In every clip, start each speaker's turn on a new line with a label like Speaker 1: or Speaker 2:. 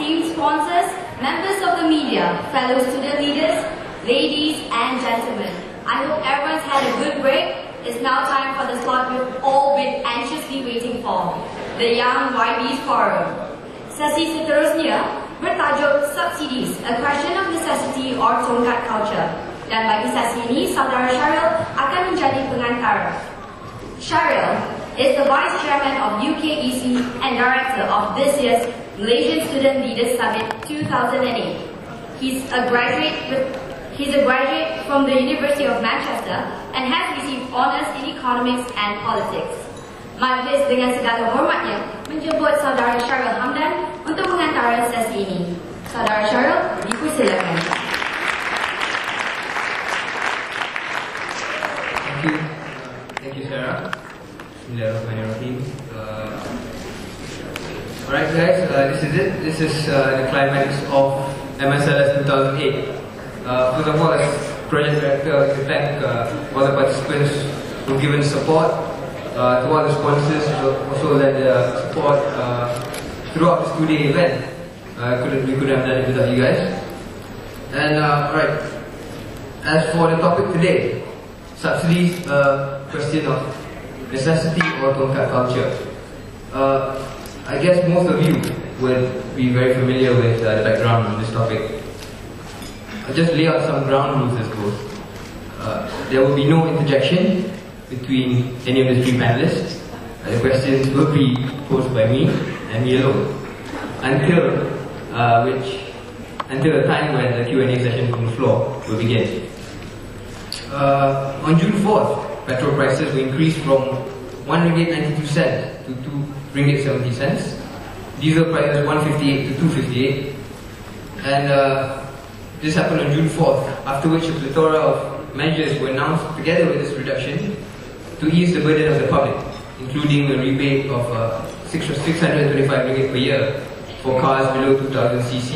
Speaker 1: esteemed sponsors, members of the media, fellow student leaders, ladies and gentlemen. I hope everyone's had a good break. It's now time for the slot we've all been anxiously waiting for, the Young YBs Forum. Sesi seterusnya bertajuk Subsidies, a question of necessity or Tongkat culture. Dan bagi sesi ini, Saudara Sharil akan menjadi pengantar. Sharil is the Vice Chairman of UKEC and Director of this year's Malaysian Student Leaders Summit 2008. He's a graduate from the University of Manchester and has received honours in economics and politics. Majlis dengan segala hormatnya menjemput Saudara Sharil Hamdan untuk mengantara sesi ini. Saudara Sharil, dipersilakan.
Speaker 2: Thank you, Sarah. Bismillahirrahmanirrahim. Alright guys, this is it. This is the climax of MSLS 2008. First of all, as Project Director, I'd like to thank all the participants who've given support, to all the sponsors who also led the support throughout this two-day event. We couldn't have done it without you guys. And right, as for the topic today, subsidies, question of necessity or Tongkat culture. I guess most of you would be very familiar with the background on this topic. I'll just lay out some ground rules as goes. There will be no interjection between any of the three panelists. The questions will be posed by me and me alone until the time when the Q&A session from the floor will begin. On June 4th, petrol prices will increase from RM1.92 to RM2.70. Diesel prices 158 to 258, and this happened on June 4th, after which a plethora of measures were announced together with this reduction to ease the burden of the public, including a rebate of RM625 per year for cars below 2000cc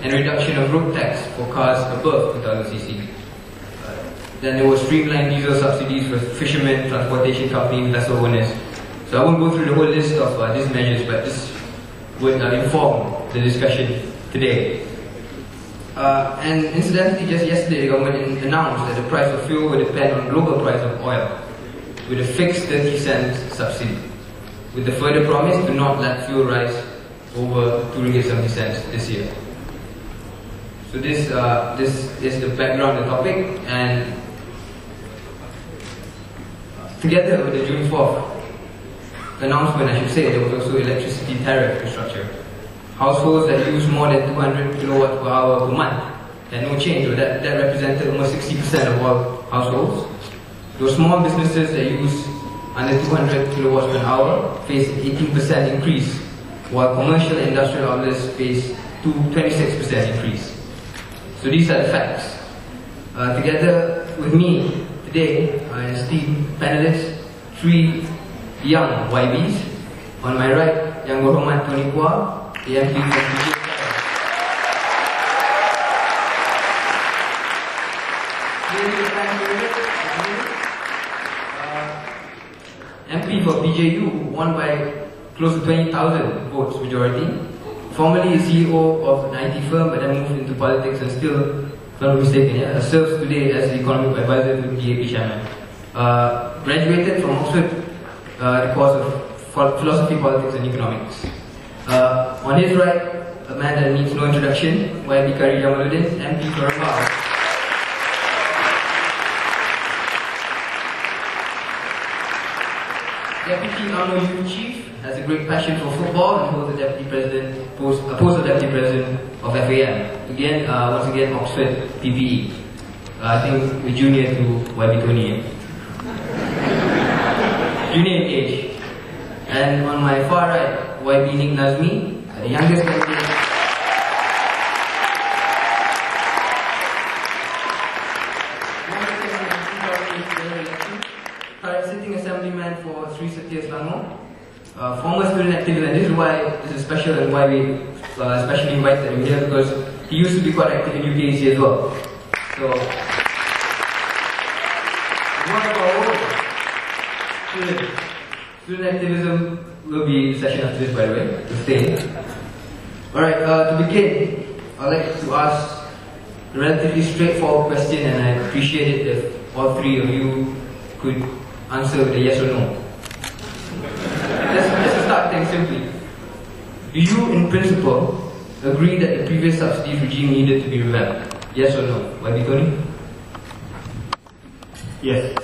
Speaker 2: and reduction of road tax for cars above 2000cc. Then there was streamlined diesel subsidies for fishermen, transportation companies, vessel owners. So I won't go through the whole list of these measures, but this would inform the discussion today. And incidentally, just yesterday the government announced that the price of fuel will depend on global price of oil, with a fixed 30-cent subsidy, with the further promise to not let fuel rise over RM2.70 this year. So this is the background of the topic, and together with the June 4th announcement, I should say, there was also electricity tariff restructure. Households that use more than 200 kilowatts per hour per month had no change, so that represented almost 60% of all households. Those small businesses that use under 200 kilowatts per hour face an 18% increase, while commercial and industrial outlets face 26% increase. So these are the facts. Together with me today, our esteemed panelists, three young YBs. On my right, Yang Berhormat TONY PUA, AMP from BJ. MP for BJU, won by close to 20,000 votes majority. Formerly CEO of an IT firm, but then moved into politics and still, if I'm not mistaken, serves today as the economic advisor to the AHMAD. Graduated from Oxford, the course of philosophy, politics and economics. On his right, a man that needs no introduction, YB JAMALUDDin, MP for Rembau. Deputy Arnold Youth Chief has a great passion for football and holds the post of Deputy President of FAM. Again, once again, Oxford PPE. I think we're junior to YB Tony. Junior in age. And on my far right, YB NAZMI, the youngest candidate. Current sitting Assemblyman for Setia, former student activist, and this is why this is special and why we specially invited him here, because he used to be quite active in UKEC as well. So, one of our own student activism will be a session after this, by the way, to stay. Alright, to begin, I'd like to ask a relatively straightforward question, and I'd appreciate it if all three of you could answer with a yes or no. Let's start things simply. Do you, in principle, agree that the previous subsidies regime needed to be revamped? Yes or no? YB Tony?
Speaker 3: Yes.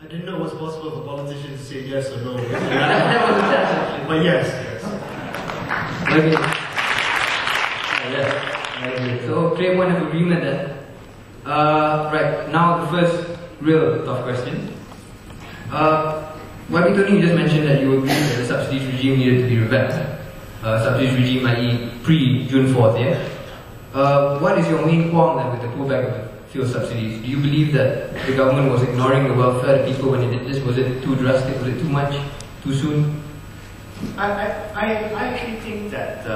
Speaker 3: I didn't know it was possible for politicians to say yes or no. But yes.
Speaker 2: So, clear point of agreement then. Right, now the first real tough question. YB Tony, you just mentioned that you agree that the subsidies regime needed to be revamped. Subsidies regime, i.e. pre-June 4th, yeah? What is your main qualm then with the pullback of the fuel subsidies? Do you believe that the government was ignoring the welfare of people when it did this? Was it too drastic? Was it too much? Too soon?
Speaker 3: I actually think that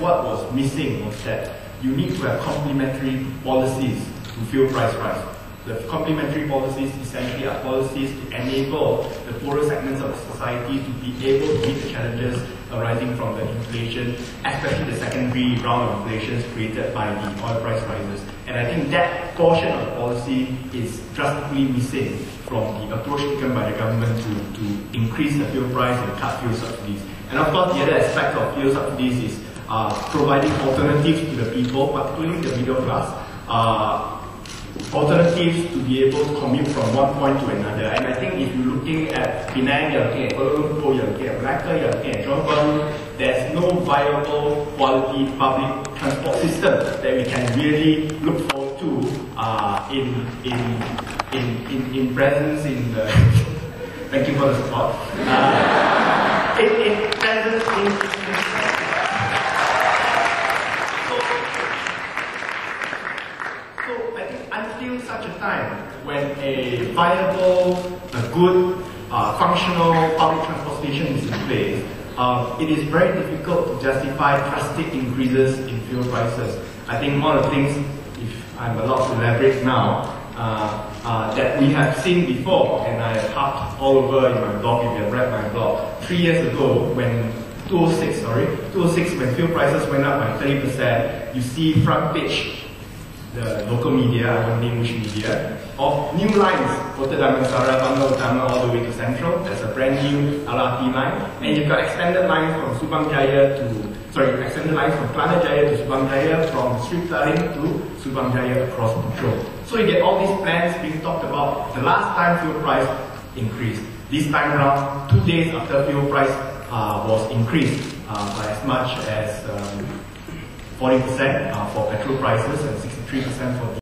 Speaker 3: what was missing was that you need to have complementary policies to fuel price rise. The complementary policies essentially are policies to enable the poorer segments of society to be able to meet the challenges arising from the inflation, especially the secondary round of inflation created by the oil price rises. And I think that portion of the policy is drastically missing from the approach taken by the government to increase the fuel price and cut fuel subsidies. And of course, the other aspect of fuel subsidies is providing alternatives to the people, particularly the middle class, alternatives to be able to commute from one point to another. And I think if you're looking at Penang, you're looking at Kuala Lumpur, you're looking at Malacca, you're looking at Johor Bahru, there's no viable quality public transport system that we can really look forward to in presence in the thank you for the support. In presence in until such a time when a viable, a good, functional public transport station is in place, it is very difficult to justify drastic increases in fuel prices. I think one of the things, if I'm allowed to elaborate now, that we have seen before, and I have harped all over in my blog, if you have read my blog, 3 years ago when 2006 when fuel prices went up by 30%, you see front page, the local media, I won't name which media, of new lines, Kota Damansara, Bangla Utama, all the way to Central. There's a brand new LRT line, and you've got extended lines from extended lines from Kelana Jaya to Subang Jaya, from Sri Tarim to Subang Jaya across Puchong. So you get all these plans being talked about the last time fuel price increased. This time around, 2 days after fuel price was increased by as much as 40% for petrol prices and 63% for